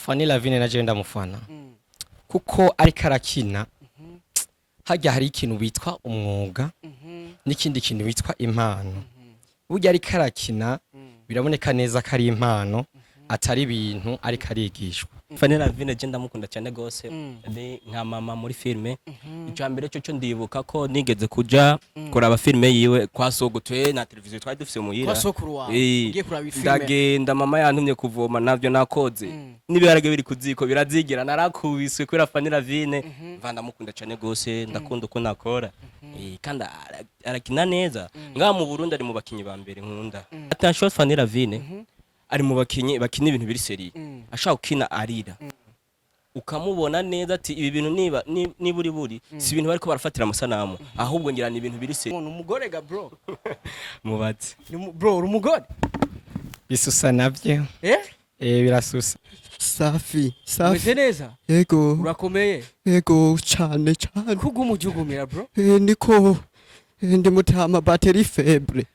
Fanny Lavine na je ndamufana kuko ariko arakina hajya hari ikintu bitwa umwuga n'ikindi kintu bitwa impano burya ariko arakina biraboneka neza ko ari impano atari ibintu ariko arigishwa. Fanny Lavine je ndamukunda cyane gose nka mama muri filme icyo mbere cyo ndibuka ko nigeze kuja kuraba filme yiwe kwa sogotwe na televiziyo twari dufise muhira kwa sokuru wawe ugiye kuraba filme ndagenda mama yantumye kuvoma navyo nakoze nibiharage biri kuziko birazigira narakubiswe kubera Fanny Lavine ndamukunda cyane gose ndakunda uko nakora kandi arakina neza ngaha mu Burundi ari mu bakinyi ba mbere nkunda attention Fanny Lavine ari mu bakinyi bakina ibintu biri seri ashaka ukina arira ukamubona neza ati ibi bintu niba buri si ibintu bariko barafatira amasanamu ahubwo ngira ni ibintu biri seri. Umugore ga bro mubatse bro umugore Bisusa navyo birasusa. Safi Meze neza yego urakomeye yego cyane kugumujugumira bro niko ndi mutama batterie faible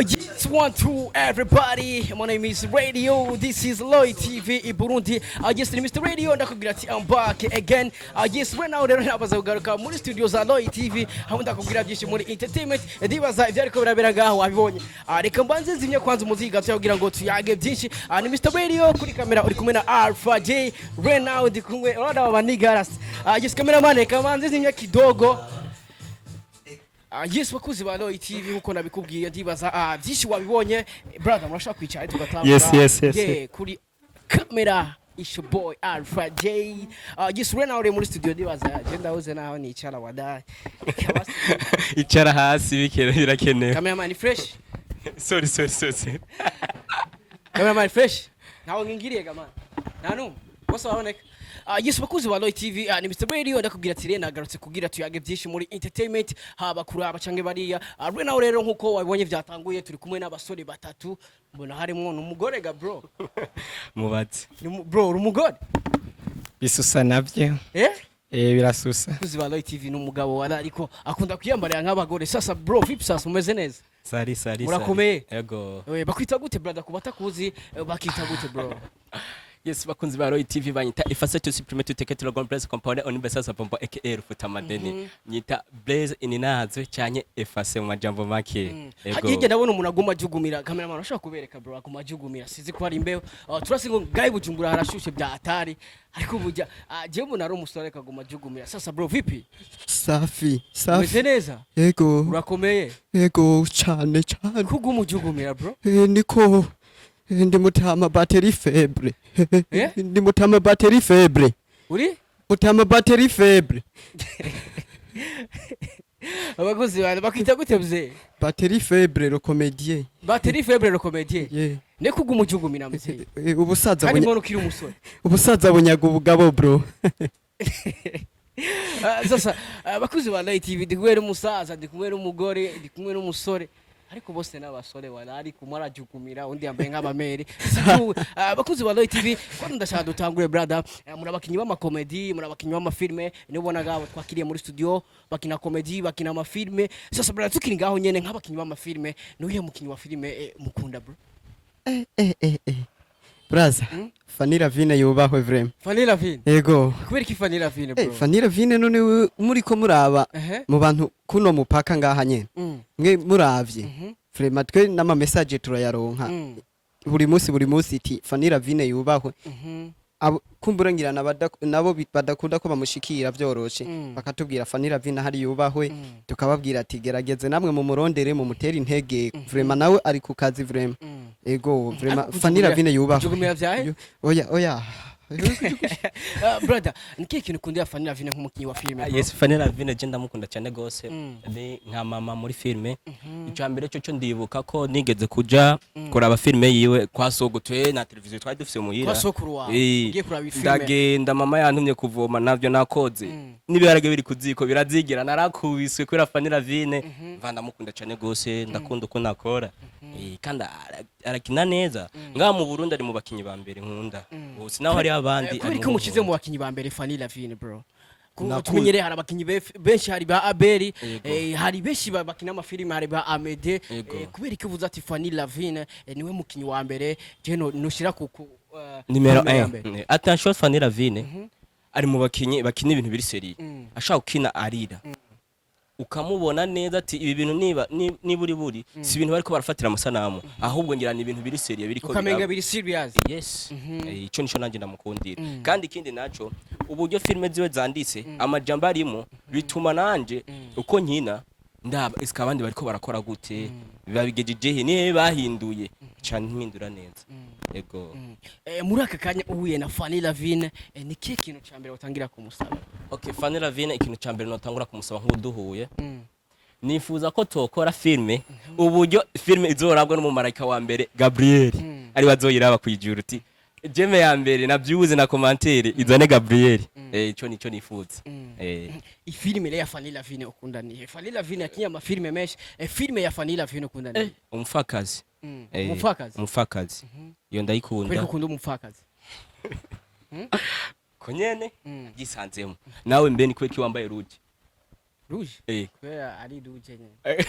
Yes, 1 2 everybody. My name is Radio. This is Lloyd TV in Burundi. Yes, Mr. Radio. Ndakubwira ati I'm back again. Yes, right now rero nabaza kugaruka muri studio za Lloyd TV. Aho ndakubwira byinshi muri entertainment. Ndibaza ibyo ariko birabera ngaho wabibonye. Reka mbanze zimye kwanza umuziki gato kugira ngo tuyage byinshi. Ni Mr. Radio kuri kamera uri kumwe na Alpha J. Right now ndi kumwe orada banigaras. Yes, cameraman reka mbanze zimye kidogo. Yes, bakuzi ba Lloyd TV nkuko nabikubwiye ndibaza byinshi wabibonye brother murashaka kwicara tugatanga yes kuri kamera is your boy Alpha J. Yes, right now muri studio ndibaza je ndahuze naho nicara wada icara hasi birakenewe cameraman fresh sorry cameraman fresh naho ngingiriye gamana nanu bose baboneka. Yes, bakuzi ba Lloyd TV ni Mr. Radio ndakubwira ati rena nagarutse kugira tuyage byinshi muri entertainment haba kuraba canke bariya right now rero nkuko wabibonye byatanguye turi kumwe n'abasore batatu mbona harimo n'umugore ga bro mubatse bro umugore Bisusa navyo birasusa. Bakuzi ba Lloyd TV n'umugabo wala ariko akunda kwiyambarira nk'abagore. Sasa bro vipi sasa umeze neza? Sari urakomeye yego bakwita gute brother kubatakuzi bakita gute bro? Yes, bakunzi ba Lloyd TV banyita Ep5 to supprime to take to complex compound on besasa pompo aka rufuta madeni nyita Blaze ininazo cyanye Ep5 mu majambo make yego hagije ndabona umuntu aguma ajugumira cameraman ashaka kubereka bro aguma ajugumira sizi ko ari imbeho turasingo gayi bujumbura harashushe bya atari ariko bujya je umuntu ari umusore kaguma ajugumira. Sasa bro vipi? Safi Meze neza yego urakomeye yego cyane kugumujugumira bro niko ndi mutama batterie faible ndi mutama batterie faible uri mutama batterie faible abaguzi bana bakwita gute bze batterie faible le comédien ne kugumujugumira mze ubusaza ari ngono kiri umusore ubusaza bunyaga ubugabo bro. Sasa bakuzi ba Lloyd TV ndikumwe n'umusaza ndikumwe n'umugore ndikumwe n'umusore ariko bose n'abasore wala ari kumarajukumira undi yambaye nk'abamere. Bakuzi ba Lloyd TV ko ndashaka dutangure brother murabakinyi b'ama comedy murabakinyi b'ama filme nibona gabo twakiriye muri studio bakina comedy bakina ama filme. Sasa brother tukiri ngaho nyene nk'abakinyi b'ama filme n'uye mukinyi wa filme mukunda bro? Braza Fanny Lavine yubahwe vraiment. Fanny Lavine yego kubera ki Fanny Lavine bro? Fanny Lavine none muri ko muraba mu bantu kuno mupaka ngaha nyene mwe muravye vraiment twe n'ama message turayaronka buri munsi iti Fanny Lavine yubahwe kumburengirana nabo badakunda ko bamushikira byoroshe bakatubwira Fanny Vina hari yubahwe tukababwira ati gerageze namwe mu murondere mu mutera intege vraiment nawe ari ku kazi vraiment ego vraiment Fanny Vina yubahwe oya brother niki kintu kundira Fanny Vina nk'umukinyi wa filime yes Fanny Vina je ndamukunda cyane gose be nka mama muri filime icambere cyo ndibuka ko nigeze kuja kuraba filime yiwe kwa Sogotwe na televiziyo twari dufise muhira kwa sokuru wawe ugiye kuraba filime ndagenda mama yantumye kuvoma navyo nakoze nibiharage biri kuziko birazigira narakubiswe kuri Fanny Vina mvanda mukunda cyane gose ndakunda uko nakora kandi arakina neza ngaha mu Burundi ari mu bakinyi ba mbere nkunda bose naho hari abandi kubera ko mukize mu bakinyi ba mbere Fanny Vina bro tumenyereye hari abakinyi benshi hari ba Abeli hari benshi bakina amafilime hari ba Amede kubera ko uvuze ati Fanny Vina niwe mukinyi wa mbere je noshira ku numero 1 attention Fanny Vina ari mu bakinyi bakina ibintu biri seri ashaka gukina arira ukamubona neza ati ibi bintu niburi si ibintu bariko barafatira amasanamu ahubwo ngira ni ibintu biri serious biriko ukamenga biri serious yes ico nico nanje ndamukundira kandi ikindi naco uburyo filme ziwe zanditse amajambo arimo bituma nanje uko nkina ndaba iska abandi bariko barakora gute bibabigejeje ni bahinduye cyane mpindura neza ego muri aka kanya uhuye na Fanny Vina ni kihe kintu cyambere utangira kumusaba okay Fanny Vina ikintu cyambere notangura kumusaba nk'uduhuye nifuza ko tokora filme uburyo filme izorabwa n'umumarayika wa mbere Gabriel ari bazoyiraba kwijuru uti jeme ya mbere nabyuze na commentaire izane Gabriel ico nico nifuza ifilme ya Fanny Vina ukunda ni Fanny Vina yakinya amafilme menshi filme ya Fanny Vina ukunda ni Umupfakazi Umupfakazi iyo ndayikunda kweko ukunda Umupfakazi konyene gisanzemo nawe mbe ni kweki wambaye rouge kubera ari rouge nyene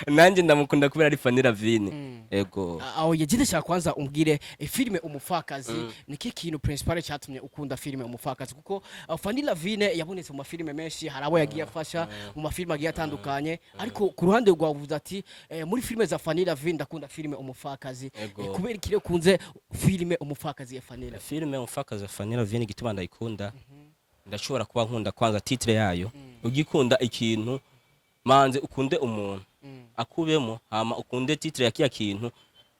nanje ndamukunda kubera ari Fanny Vina ego aho yagide cyane kwanza umbwire filme Umupfakazi niki kintu principal cyatumye ukunda filme Umupfakazi kuko Fanny Vina yabonetse mu mafilme menshi harabo yagiye afasha mu mafilme agiye atandukanye ariko ku ruhande rwa uvuze ati muri filme za Fanny Vina ndakunda filme Umupfakazi kubera ikire kunze filme Umupfakazi ya Fanny Vina filme Umupfakazi ya Fanny Vina gituma ndayikunda ndashobora kuba nkunda kwanza titre yayo ugikunda ikintu manze ukunde umuntu akubemo hama ukunde titre ya kiya kintu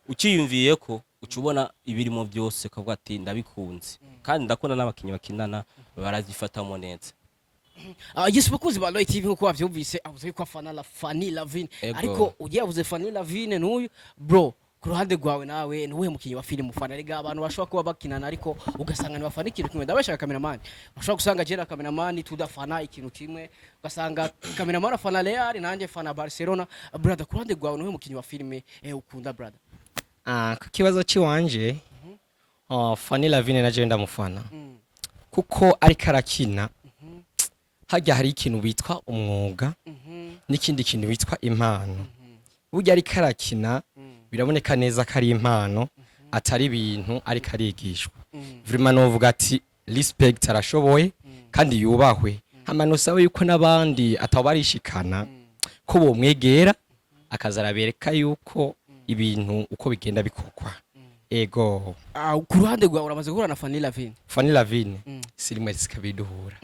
ukiyumviye ko ucubona ibirimo byose kavuga ati ndabikunze kandi ndakunda n'abakinyi bakinana barazifatamo neza yes bakuzi ba Loy TV nko bavyumvise avuze ko afana Fanny Vina ariko ugiye avuze Fanny Vina n'uyu bro ku ruhande rwawe nawe niwe mukinyi wa filime ufana rega abantu bashobora kuba bakinana ariko ugasanga ni bafana ikintu kimwe ndabashaka cameraman bashobora gusanga je na cameraman tudafana ikintu kimwe ugasanga cameraman afana Real nanje fana Barcelona brother ku ruhande rwawe niwe mukinyi wa filime ukunda brother ku kibazo ciwanje Fanny Vina naje ndamufana kuko ari karakina hajya hari ikintu bitwa umwuga n'ikindi kintu bitwa impano burya ari karakina biraboneka neza ko ari impano atari ibintu ariko arigishwa vraiment novuga ati respect arashoboye kandi yubahwe hamanosaba yuko nabandi atabarishikana ko bomwegera akazarabereka yuko ibintu uko bigenda bikokwa ego ku ruhande rwawe uramaze guhura na Fanny Vina sirimwe sikabiduhura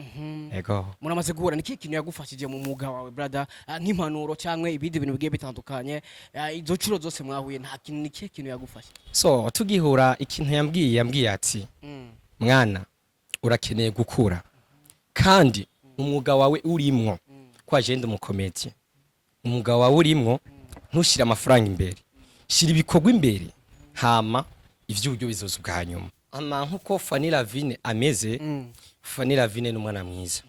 ego muramaze guhura niki kintu yagufashije mu mwuga wawe brother nk'impanuro cyangwa ibindi bintu bigiye bitandukanye izo curo zose mwahuye nta kintu niki kintu yagufasha so tugihura ikintu yambwiye ati mwana urakeneye gukura kandi umwuga wawe urimwo kwa agenda umukomedi umwuga wawe urimwo ntushira amafaranga imbere shira ibikorwa imbere hama ivy'uburyo bizoza bwa nyuma ama nkuko Fanny Vina ameze Fanny Vina n'umwana mwiza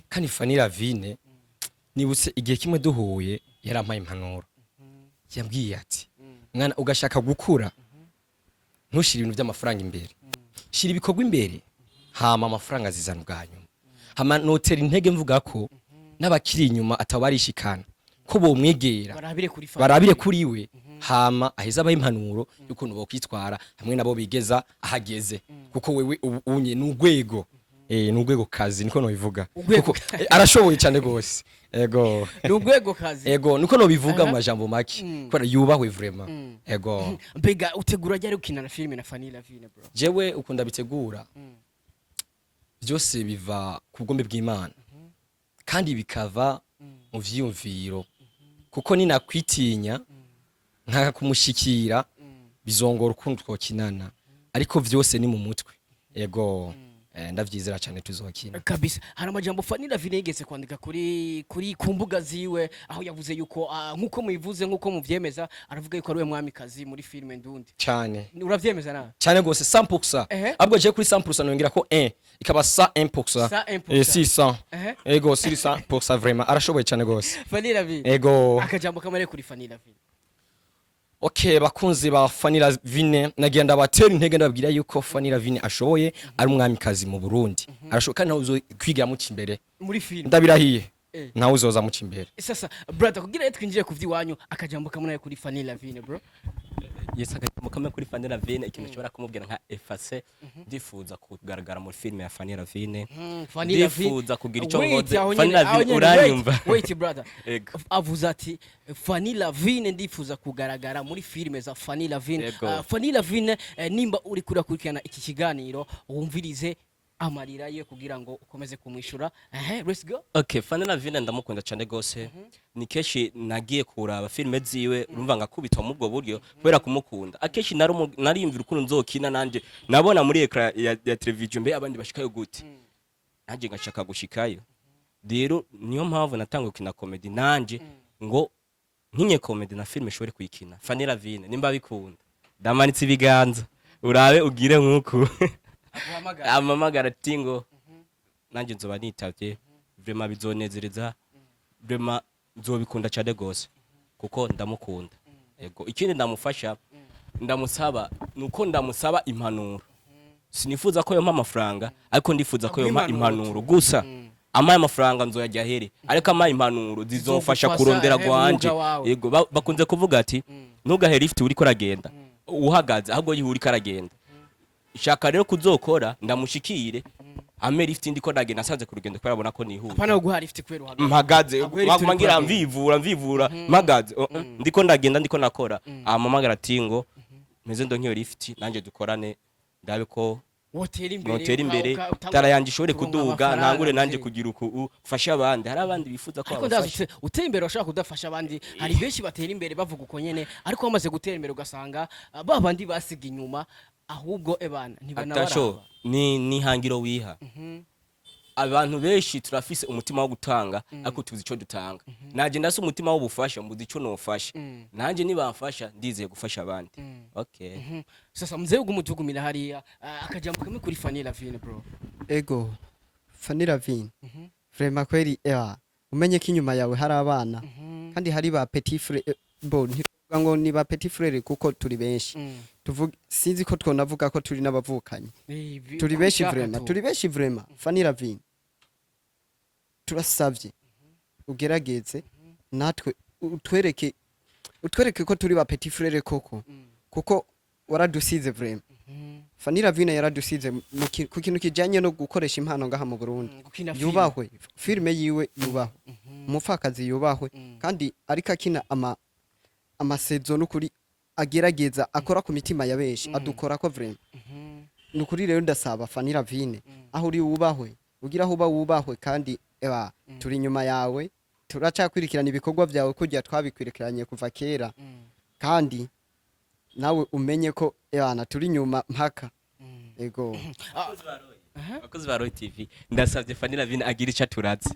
kandi Fanny Vina nibutse igihe kimwe duhuye yarampaye impanuro yambwiye ati mwana ugashaka gukura ntushira ibintu by'amafaranga imbere shira ibikorwa imbere hama amafaranga azizana bwa nyuma hama notera intege mvuga ko n'abakiri inyuma atabarishikana ko bomwegera barabire kuri we hama aheza abaye impanuro yuko nubo kwitwara hamwe nabo bigeza ahageze kuko wewe unye n'ugwego n'ugwego kazi niko no bivuga kuko arashoboye cyane gose ego n'ugwego kazi ego niko no bivuga Aha. mu majambo make kubera yubahwe vraiment ego mbega utegura ryari ukina na filime na Fanny Lavine bro jewe ukunda bitegura byose biva ku bwombe bw'Imana kandi bikava mu vyiyumviro kuko ninakwitinya nka kumushikira bizongora ukuntu twokinana ariko vyose ni mu mutwe ego ndavyizera cyane tuzokina kabisa hari amajambo Fanny Lavine yigeze kwandika kuri kumbuga ziwe aho yavuze yuko nkuko muyivuze nkuko muvyemeza aravuga yuko ari we mwamikazi muri filime ndundi cyane uravyemeza na cyane gose 100% abwo je kuri 100% nongera ko 1 ikaba 100% et 600 ego 600% vraiment arashoboye cyane gose Fanny Lavine ego akajambo kamare kuri Fanny Lavine Okay, bakunzi ba Fanny Lavine nagenda batera intege ndababwira yuko Fanny Lavine ashoboye ari umwamikazi mu Burundi. Arashoboye kandi nawe kwigira mu cimbere. Muri film. Ndabirahiye. Nawe uzoza mu cimbere. Sasa brother kugira twinjire ku vy'iwanyu akajambo kamwe kuri Fanny Lavine bro. Yes akajambo kamwe kuri Fanny Lavine ikintu cyobora kumubwira nka Ep5 ndifuza kugaragara muri film ya Fanny Lavine. Ndifuza kugira icyo ngoze Fanny Lavine uranyumva. Wait brother. Avuze ati Fanny Lavine ndifuza kugaragara muri filime za Fanny Lavine. Fanny Lavine nimba uri kurakurikirana iki kiganiro wumvirize amarira ye kugira ngo ukomeze kumwishura. Let's go. Okay, Fanny Lavine ndamukunda cyane gose. Ni keshi nagiye kuraba filime ziwe urumva ngakubitwa mu bwo buryo kubera kumukunda. Akeshi narimvira ukuntu nzokina nanje nabona muri ekra ya television mbe abandi bashikayo gute. Nanje ngashaka gushikayo. Rero niyo mpamvu natangwe kina comedy nanje ngo nkinye comedy na filime shobore kuyikina. Fanny Lavine nimba bikunda. Ndamanitse ibiganza. Urabe ugire nkuko. Amamagara tingo nanje nzoba nitavye vraiment bizonezereza vraiment nzobikunda cyane gose kuko ndamukunda yego ikindi ndamufasha ndamusaba nuko ndamusaba impanuro sinifuza ko yompa amafaranga ariko ndifuza ko yompa impanuro gusa amaye amafaranga nzoyajya here ariko amaye impanuro zizofasha kurondera gwanje yego bakunze kuvuga ati ntugahe lift uri ko ragenda uhagaze ahubwo yihuri karagenda ishaka rero kuzokora ndamushikire ame lift ndiko ndagenda nasanze ku rugendo kwarabona ko nihuta apana guha lift kwero mpagaze mangira mvivura mpagaze ndiko ndagenda ndiko nakora amamagara tingo meze ndo nkiyo lift nanje dukorane ndabe ko wotera imbere tara yanje ishobore kuduga ntangure nanje kugira uku ufasha abandi hari abandi bifuza ko abafasha utera imbere ushaka kudafasha abandi hari benshi batera imbere bavuga uko nyene ariko bamaze gutera imbere ugasanga babandi basiga inyuma ahubwo ebana ntibanabara ni hangiro wiha abantu benshi turafise umutima wo gutanga ariko tuzi ico dutanga naje ndase umutima wo bufasha mbuzi ico nofasha nanje nibamfasha ndizeye gufasha abandi okay sasa mzee ugumutugumira hariya akajambo kamwe kuri Fanny Lavine bro ego Fanny Lavine vraiment kweri umenye ko inyuma yawe hari abana kandi hari ba petit frère bon ntivuga ngo ni ba petit frère kuko turi benshi tuvuga sinzi ko twonavuga ko turi n'abavukanye turi benshi vraiment Fanny Lavine turasavye ugerageze natwe utwereke ko turi ba petit frère kuko waradusize vraiment Fanny Lavine yaradusize ku kintu kijanye no gukoresha impano ngaha mu Burundi yubahwe filme yiwe yubahwe Umupfakazi yubahwe kandi ariko akina amasezo n'ukuri agerageza akora ku mitima ya benshi adukora ko vraiment n'ukuri rero ndasaba Fanny Lavine aho uri wubahwe ugira aho wubahwe kandi turi nyuma yawe turacakwirikirana ibikorwa byawe kujya twabikwirikiranye kuva kera kandi nawe umenye ko turi nyuma mpaka ego abakozi ba Roy TV ndasavye Fanny Lavine agira ica turatse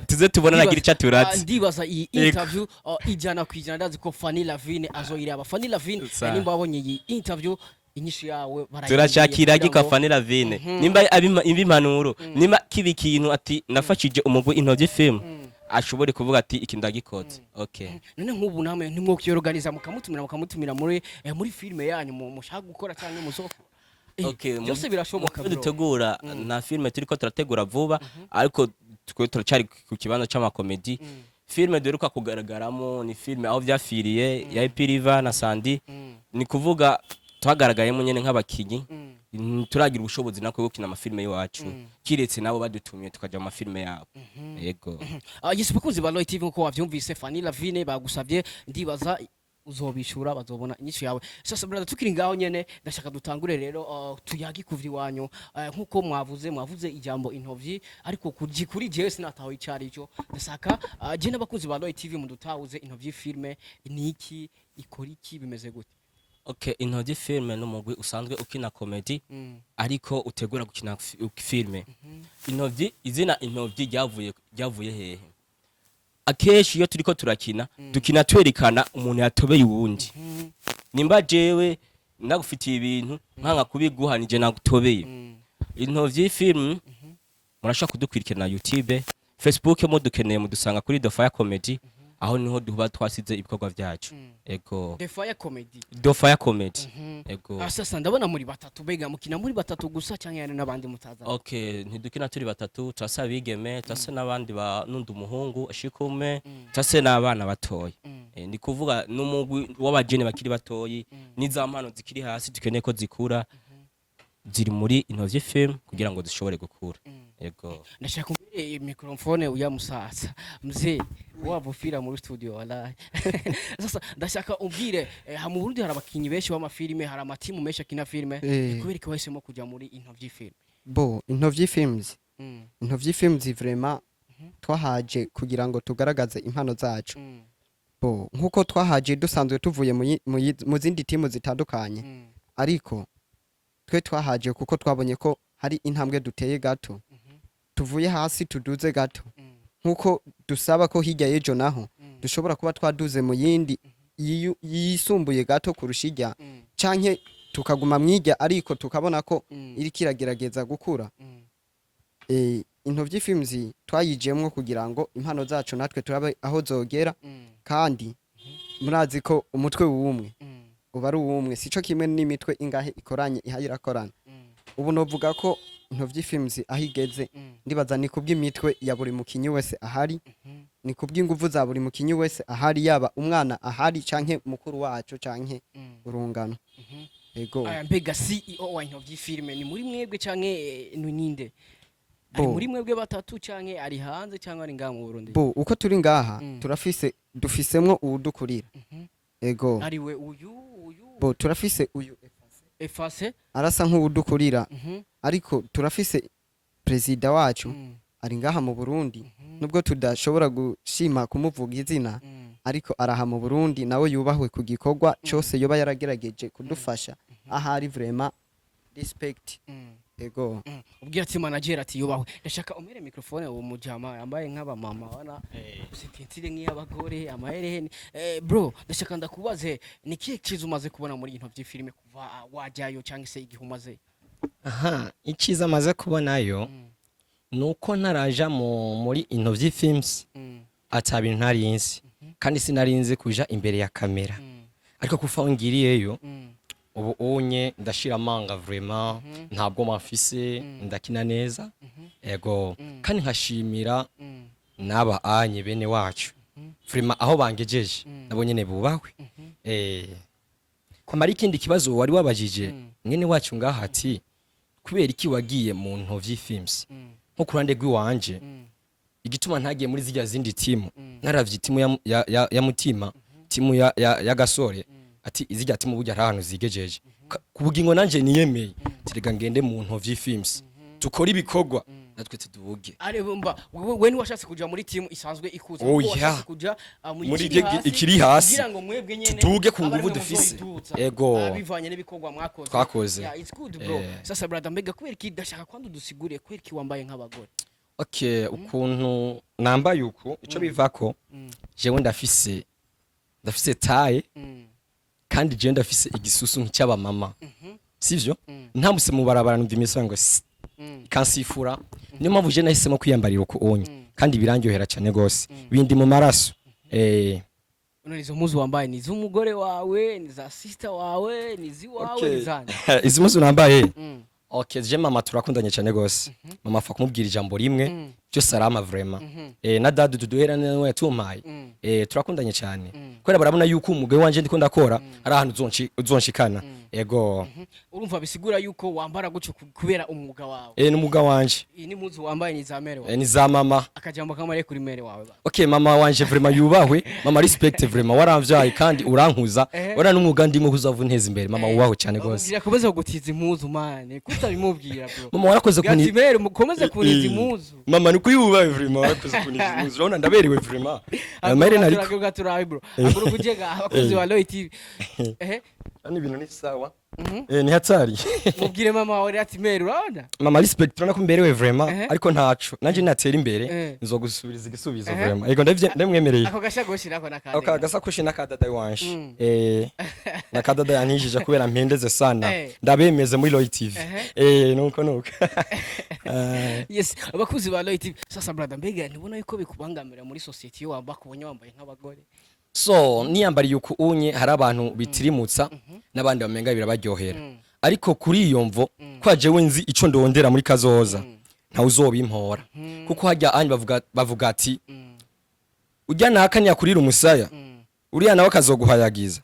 tuze tubona nagira ica turatse ndibaza iyi interview ijana kwijana ndazi ko Fanny Lavine azoyiraba Fanny Lavine nimba wabonye iyi interview inyishu yawe turashakira gika Fanny Lavine nimba impanuro nimba kibi kintu ati nafashije umugwi intovye film ashobore kuvuga ati iki ndagikoze okay none nk'ubu namwe ntimwokiyorganiza mukamutumira muri filme yanyu mushaka gukora cyangwa muzofu okay byose birashoboka bro dutegura na filme turiko turategura vuba ariko twe turacari ku kibanza c'amakomedi filme duheruka kugaragaramo ni filme aho vyafiriye ya Ep5 na Sandy ni kuvuga twagaragayemo nyene nk'abakinyi turagira ubushobozi nako gukina amafilme y'iwacu kiretse nabo badutumiye tukaja mu mafilme yabo yego Yes bakunzi ba Loy TV nko wavyumvise Fanny Lavine bagusavye ndibaza uzobishura bazobona inyishu yawe sasa brother tukiri ngaho nyene ndashaka dutangure rero tuyagi kuvyi wanyu nkuko mwavuze ijambo intovyi ariko kuri jewe sinataho icari cyo ndashaka je n'abakunzi ba Loy TV mudutawuze intovyi filme niki ikora iki bimeze gute Okay, intovyi filme n'umugwi usanzwe ukina comedy ariko utegura gukina filme. Intovyi izina intovyi ryavuye hehe? Akeshi iyo turiko turakina dukina twerekana umuntu yatobeye uwundi. Nimba jewe ndagufitiye ibintu nkanka kubiguhanije nagutobeye. Intovyi film murashaka kudukwirikira na YouTube, Facebook mudukeneye mudusanga kuri The Fire Comedy. Aho niho duba twasize ibikorwa byacu ego The Fire Comedy ego sasa ndabona muri batatu bega mukina muri batatu gusa cyangwa yana nabandi mutaza okay ntidukina turi batatu turasa bigeme turasa nabandi ba nundi umuhungu ashikume turasa nabana batoyi ndi kuvuga n'umugwi w'abajene bakiri batoyi n'izampano zikiri hasi dukeneye ko zikura ziri muri intovyi film kugira ngo zishobore gukura yego ndashaka kumbire microphone uya musasa mzee wabufira muri studio wala sasa ndashaka umbire mu Burundi hari abakinyi benshi b'amafilme hari amatimu menshi akina filme kubera ko wese mo kuja muri intovyi film intovyi films intovyi films vraiment twahaje kugira ngo tugaragaze impano zacu nkuko twahaje dusanzwe tuvuye mu zindi timu zitandukanye ariko twe twahaje kuko twabonye ko hari intambwe duteye gato tuvuye hasi tuduze gato nkuko dusaba ko hirya y'ejo naho dushobora kuba twaduze mu yindi yisumbuye gato kurushijya canke tukaguma mwirya ariko tukabona ko iri kiragerageza gukura intovyi films twayijemwo kugira ngo impano zacu natwe turabe aho zogera kandi murazi ko umutwe w'umwe uba ari uwumwe sico kimwe n'imitwe ingahe ikoranye ihayirakorana ubu novuga ko intovyi films ahigeze ndibaza ni kubw'imitwe ya buri mukinyi wese ahari ni kubw'inguvu za buri mukinyi wese ahari yaba umwana ahari canke mukuru wacu canke urungano ego mbega CEO wa intovyi filme ni muri mwebwe canke ninde ari muri mwebwe batatu canke ari hanze canke ari ngaha mu Burundi uko turi ngaha dufisemwo uwudukurira ego ariwe uyu turafise uyu Efase arasa nk'uwudukurira ariko turafise president wacu ari ngaha mu Burundi nubwo tudashobora gushima kumuvuga izina ariko araha mu Burundi nawe yubahwe ku gikorwa cyose yoba yaragerageje kudufasha ahari vraiment respect ego ubwira ati manager ati yubahwe ndashaka umere microphone uwo mujama yambaye nk'aba mama wana usitintire nk'iyabagore amahereni bro ndashaka ndakubaze nikiye kiza umaze kubona muri intovyi filme kuva wajyayo cyangwa se igihumaze ikiza amaze kubonayo nuko ntaraja muri intovyi films atabintu ntarinzi kandi sinarinzi kuja imbere ya kamera ariko kufa ngiriyeyo ubu unye ndashira amanga vraiment ntabwo mafise ndakina neza ego kandi nkashimira naba anye bene wacu vraiment aho bangejeje nabo nyene bubahwe kwamara ikindi kibazo wari wabajije mwene wacu ngaha ati kubera iki wagiye mu ntovyi films nko kurande gwiwanje igituma ntagiye muri zijya zindi timu naravye timu ya mutima timu ya gasore ati izijya timu burya ahantu zigejeje kubugingo nanje niyemeye tirega ngende mu ntovyi films tukora ibikorwa natwe tudubuge ari bumba we ni washatse kuja muri timu isanzwe ikuza washatse kuja muri ikiri hasi kugira ngo mwebwe nyene tuduge ku nguvu dufise ego bivanye n'ibikorwa mwakoze twakoze yeah it's good bro sasa brother mbega kweri kidashaka kwandi dusigure kweri ki wambaye nk'abagore okay ukuntu nambaye uko ico bivako jewe ndafise taye kandi je ndafise igisusu nk'cyaba mama sivyo ntamuse mu barabara numva imisango kansifura niyo mpamvu je nahisemo kwiyambarira uko onye kandi birangyohera cyane gose bindi mu maraso izo muzu wambaye ni z'umugore wawe ni za sister wawe ni ziwawe ni zanje izo muzu nambaye okay je mama turakundanye cyane gose mama afa kumubwira ijambo rimwe cyo salama vraiment na dadu tuduhera nawe yatumpaye turakundanye cyane kubera barabona yuko umugabo wanje ndiko ndakora ari ahantu uzonshikana ego urumva bisigura yuko wambara gucyo kubera umwuga wawe ni umugabo wanje ni muzi wambaye ni za mere wawe ni za mama akajambo kamare kuri mere wawe okay mama wanje vraiment yubahwe mama respect vraiment waramvyaye kandi urankuza ora n'umwuga ndimo kuzavunteza imbere mama wubahwe cyane gose birakomeza gutiza impuzu mane kutabimubwira bro mama warakoze kuni mere mukomeze kuniza impuzu mama ni kuyubaye vraiment warakoze kuniza impuzu urabona ndaberewe vraiment mere nariko turabe bro aburo kujega abakozi wa Loy TV ani ibintu ni sawa ni hatari mubwire mama wawe ati mere urabona mama respect turana ko mberewe vraiment ariko ntaco nanje natera imbere nzogusubiriza igisubizo vraiment ego ndamwemereye ako gashagoshi nako nakande ako gasakoshi nakadada wanje nakadada yanijije kubera mpendeze sana ndabemeze muri Loy TV nuko yes abakuzi ba Loy TV sasa brother mbega nibona yuko bikubangamira muri society yo wamba kubonye wambaye nk'abagore so niyambari yuko unye hari abantu bitirimutsa nabandi bamenga birabaryohera ariko kuri iyo mvo kwaje wenzi ico ndondera muri kazoza nta uzobimpora kuko hajya anye bavuga ati ujya nakanya kurira umusaya uriya nawe kazoguhayagiza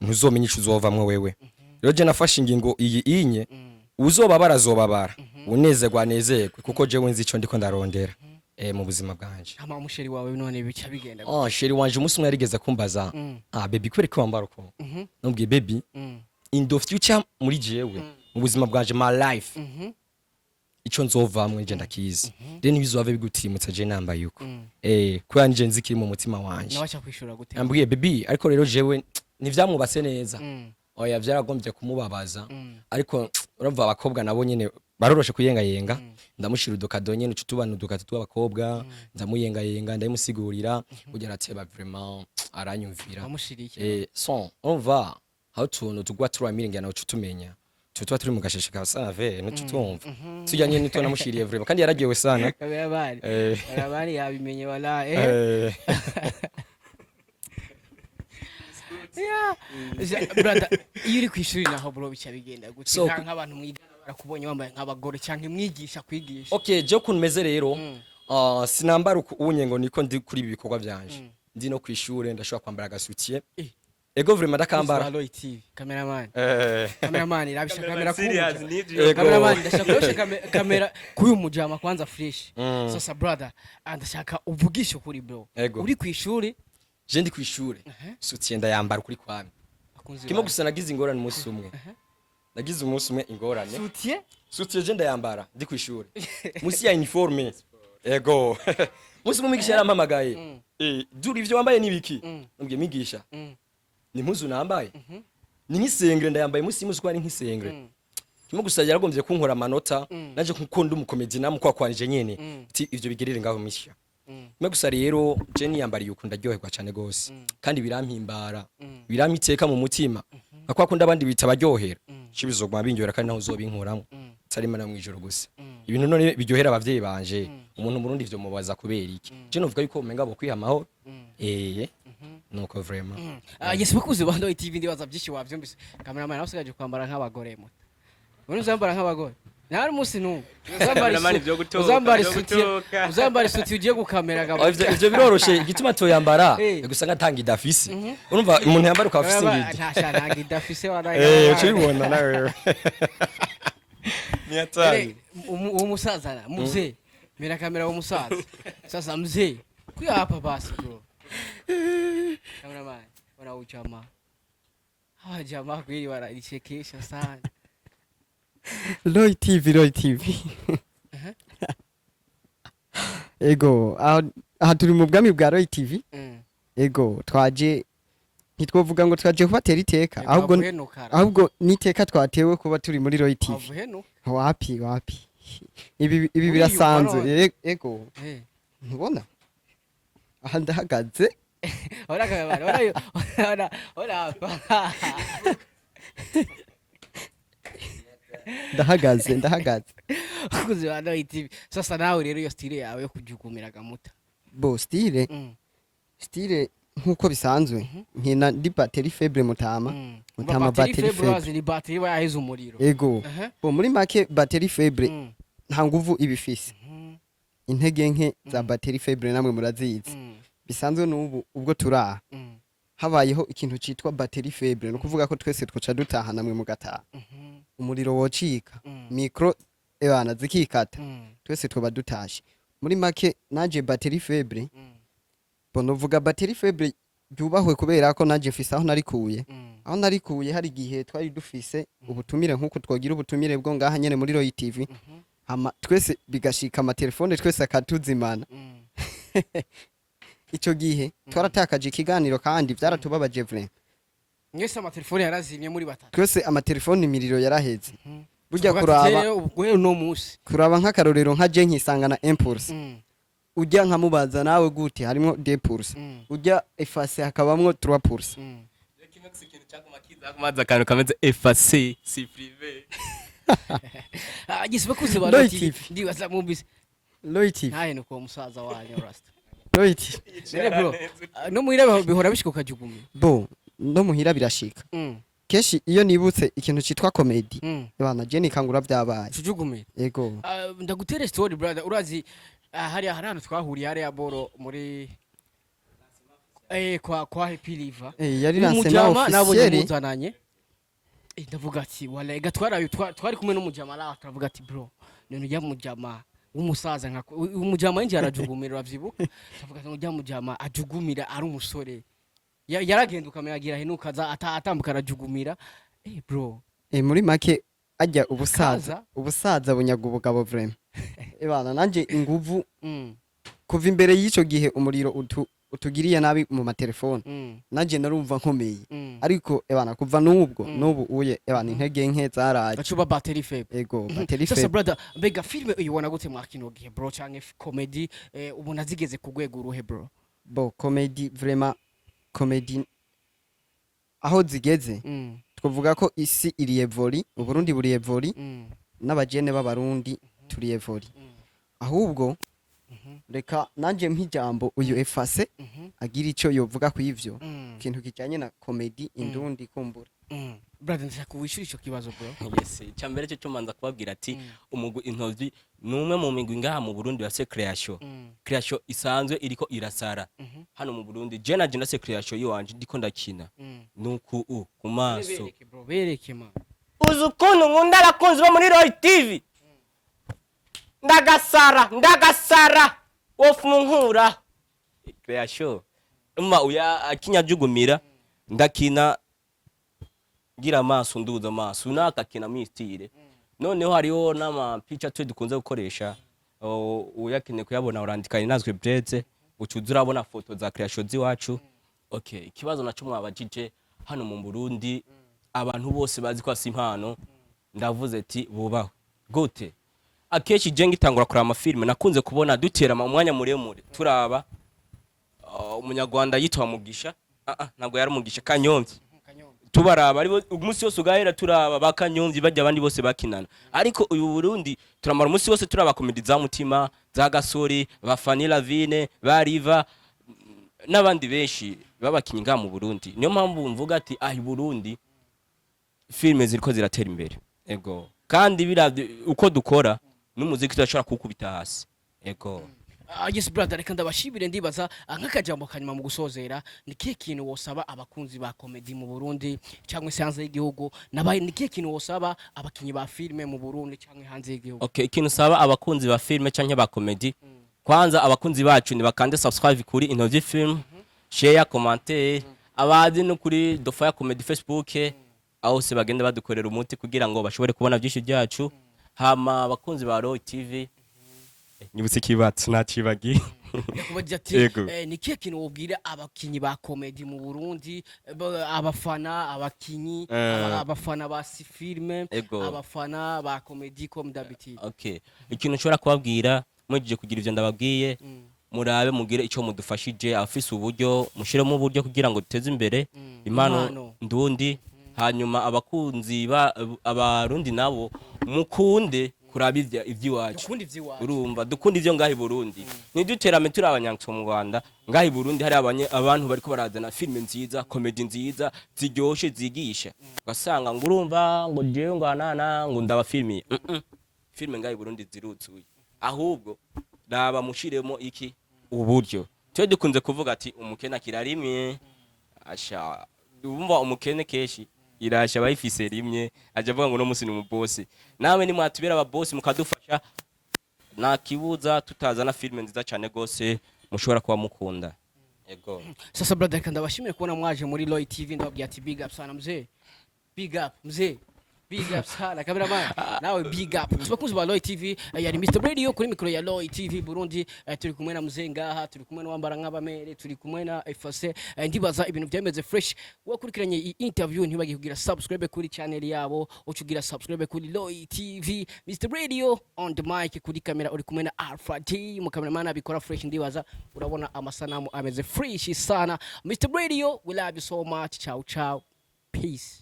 ntuzomenya ico uzovamwe wewe rero je nafashe ingingo iyi inye uzobabara zobabara unezerwa nezerwe kuko je wenzi ico ndiko ndarondera mu buzima bwanje ama umusheri wawe none bica bigenda sheri wanje umunsi umwe yarigeze kumbaza baby kwereka wambara uko nubwiye baby in the future muri jewe mu buzima bwanje my life ico nzovamwe nje ndakizi rero nibizove bigutirimutsa je namba yuko kuya nje nzikiri mu mutima wanje nawacha kwishura gute ambwiye baby ariko rero jewe nivyamubatse neza oya vyaragombye kumubabaza ariko urumva abakobwa nabo nyene baroroshe kuyenga ndamushira udukado nyene cutubana udukado tw'abakobwa ndamuyenga ndayimusigurira kugira ateba vraiment aranyumvira son on va how to tugwa turamiringa nawe cutumenya tutwa turi mu gasheshe ka save n'utumva tujya nyene to namushiriye vraiment kandi yaragiyewe sana barabari yabimenye wala brother iyo uri kwishuri naho bro bica bigenda gute nk'abantu mwiga barakubonye wambaye nk'abagore cyangwa mwigisha kwigisha okay je kunmeze rero sinambara unye ngo niko ndi kuri ibikorwa byanje ndi no kwishure ndashobora kwambara agasutiye ego vraiment ndakambara Loy TV cameraman irabisha kamera ku cameraman ndashaka kamera kuyu mujama kwanza fresh sasa brother ndashaka uvugisha kuri bro uri kwishuri je ndi kwishuri sutiye ndayambara kuri kwami kimo gusa nagize ingorane umunsi umwe nagize umunsi umwe ingorane sutiye je ndayambara ndi kwishuri musi ya uniforme ego musi mumigisha yarampamagaye duri ivyo wambaye nibiki nubwiye migisha ni mpuzu nambaye ni nk'isengre ndayambaye musi kwa ni nk'isengre kimo gusa yaragombye kunkora amanota naje kunkunda umukomedi namukwakwanje nyene ati ivyo bigirire ngaho misha me gusa rero je niyambara yuko ndaryoherwa cyane gose kandi birampimbara biramiteka mu mutima akwa kunda abandi bitabaryohera cibizogwa binjora kandi naho uzobinkuramo tarimana mu ijoro gusa ibintu none biryohera abavyeyi banje umuntu murundi ivyo mubaza kubera iki je novuga yuko umenga bo kwihamaho nuko vraiment yes bakuze ba Loy TV ndibaza byinshi wavyumvise cameraman nawe usigaje kwambara nk'abagore muto ubone uzambara nk'abagore nari musi nu uzambara isuti ugiye gukamera gabo ivyo biroroshe igituma toyambara gusa ngatanga idafisi urumva umuntu yambara kwa afisi ngidi ntashaka idafisi waraye cibona nawe ni atari umusaza na mzee mera kamera umusaza sasa mzee kuya hapa basi bro cameraman wana ujama hawa jamaa kweli wananichekesha sana Loy TV ego aha turi mu bwami bwa Loy TV ego twaje ntitwovuga ngo twaje kubatera iteka ahubwo niteka twatewe kuba turi muri Loy TV wapi ibi birasanzwe ego ntubona aha ndahagaze ora ndahagaze kuzi ba Loy TV sasa nawe rero iyo style yawe yo kujugumira gamuta bo style nkuko bisanzwe nkina di battery faible mutama battery faible ni battery yahize umuriro ego bo muri make battery faible nta nguvu ibifise intege nke za batterie faible namwe murazizi bisanzwe n'ubu ubwo turaha habayeho ikintu citwa batterie faible no kuvuga ko twese twoca dutaha namwe mugataha umuriro wocika micro ebana zikikata twese twoba dutashe muri make naje batterie faible bono vuga batterie faible byubahwe kubera ko naje mfise aho narikuye hari gihe twari dufise ubutumire nkuko twogira ubutumire bwo ngaha nyene muri Roy TV hama twese bigashika amatelefone twese akatuzimana ico gihe twaratakaje ikiganiro kandi byaratubabaje vraiment mwese amatelefone yarazimye muri batatu twese amatelefone imiriro yaraheze burya kuraba ubwo no musi kuraba nk'akarorero nka je nkisangana impulse ujya nkamubaza nawe gute harimo 2%, ujya efase hakabamwo 3%. Kumaza kantu kameze efase si privé. Agisibe kuze ba TV ndibaza mubise. Roy TV. Naye nuko umusaza wanyu Rasta. Roy TV. Bro, no muhira bihora bishiko kajugumye. Bo, no muhira birashika. Keshi iyo nibutse ikintu citwa comedy. Bana je nikangura byabaye. Cujugumye. Yego. Ndagutere story brother urazi hari ahantu twahuriye hari ya boro muri kwa Ep5 yari lancement officiel muzananye ndavuga ati wala gatwara twari kumwe n'umujama la turavuga ati bro none ujya mujama w'umusaza nka umujama inje arajugumira ravyibuka ndavuga ati ujya mujama ajugumira ari umusore yaragenda ukameragira henuka atambuka arajugumira bro muri make ajya ubusaza bunyaga ubugabo vraiment ebana nanje inguvu kuva imbere y'ico gihe umuriro utugiriye nabi mu matelefone nanje narumva nkomeye ariko ebana kuva n'ubu uye ebana intege nke zaraje acuba batterie faible ego batterie faible sasa brother mbega filme uyibona gute mwakino gihe bro canke comedy ubona zigeze kugwego uruhe bro bo comedy vraiment comedy aho zigeze twavuga ko isi iri evoli uburundi buri evoli n'abajene b'abarundi turi evoli ahubwo reka nanje mpijambo uyu efase agira ico yovuga ku ivyo kintu kijanye na comedy indundi kumbura brother ndashaka wishura ico kibazo bro yes cyambere cyo manza kubabwira ati umugwi intozi numwe mu migwi ngaha mu Burundi base creation isanzwe iriko irasara hano mu Burundi je naje ndase creation yiwanje ndiko ndakina nuku ku maso bereke man uzukuntu nkunda abakunzi bo muri Roy TV ndagasara wofu munkura creation uya akinyajugumira ndakina gira amaso nduza amaso nakakina mistire noneho hariho n'ama picture twe dukunze gukoresha uyakine kuyabona urandikanye nazwe breze ucuza urabona foto za creation ziwacu okay ikibazo naco mwabajije hano mu Burundi abantu bose bazi ko asimpano ndavuze ati bubaho gute akeshi je ngitangura kuri amafilme nakunze kubona dutera mu mwanya muremure turaba umunyarwanda yitwa Mugisha ntabwo yari Mugisha Kanyomvyi tubaraba ari umunsi wose ugahera turaba bakanyomvyi bajya abandi bose bakinana ariko uyu Burundi turamara umunsi wose turaba komedi za mutima za Gasore bafani Lavine bariva n'abandi benshi babakinyi nga mu Burundi niyo mpamvu mvuga ati Burundi filme ziriko ziratera imbere ego kandi biravye uko dukora n'umuziki turashobora kukubita hasi ego yes brother reka ndabashibire ndibaza nk'akajambo kanyuma mu gusozera ni kihe kintu wosaba abakunzi ba comedy mu Burundi cyangwa se hanze y'igihugu nabaye ni kihe kintu wosaba abakinyi ba filme mu Burundi cyangwa hanze y'igihugu okay ikintu saba abakunzi ba filme cyangwa ba comedy kwanza abakunzi bacu ni bakande subscribe kuri Umupfakazi Film share commenter abazi no kuri Dofaya Comedy Facebook aho se bagenda badukorera umuti kugira ngo bashobore kubona byinshi byacu hama abakunzi ba Roy TV nyibutse kibatsi nacibagi yakubaje ati ni kihe kintu wobwira abakinyi ba comedy mu Burundi abafana abakinyi abafana ba filme abafana ba comedy comme d'habitude okay ikintu nshobora kubabwira mujije kugira ivyo ndababwiye murabe mugire ico mudufashije afise uburyo mushiremo uburyo kugira ngo duteze imbere impano ndundi hanyuma abakunzi abarundi nabo mukunde kurabivya ivyiwacu urumva dukunda ivyo ngahi Burundi niduterame turi abanyankso mu Rwanda ngahi Burundi hari abantu bariko barazana filme nziza comedy nziza ziryoshe zigisha gasanga ngo urumva ngo jewe ngo anana ngo ndaba filme filme ngahi Burundi ziruzuye ahubwo raba mushiremo iki uburyo cyo dukunze kuvuga ati umukene akira rimwe asha umva umukene keshi irasha bayifise rimwe aje avuga ngo no musi ni umubosi nawe ni mwatubera ababosi mukadufasha na kibuza tutazana filme nziza cyane gose mushobora kuba mukunda yego sasa brother kandi abashimire kubona mwaje muri Loy TV ndababwiye ati big up sana mzee big up mzee big up sana cameraman nawe big up tubakunzi ba Loy TV yari Mr Radio kuri mikro ya Loy TV Burundi turi kumwe na mzee ngaha turi kumwe n'wambara nk'abamere turi kumwe na Ep5 ndibaza ibintu byameze fresh wakurikiranye iyi interview ntibagi kugira subscribe kuri channel yabo ucugira subscribe kuri Loy TV Mr Radio on the mic kuri kamera uri kumwe na Alpha D mu cameraman abikora fresh ndibaza urabona amasanamu ameze fresh sana Mr Radio we love you so much ciao ciao peace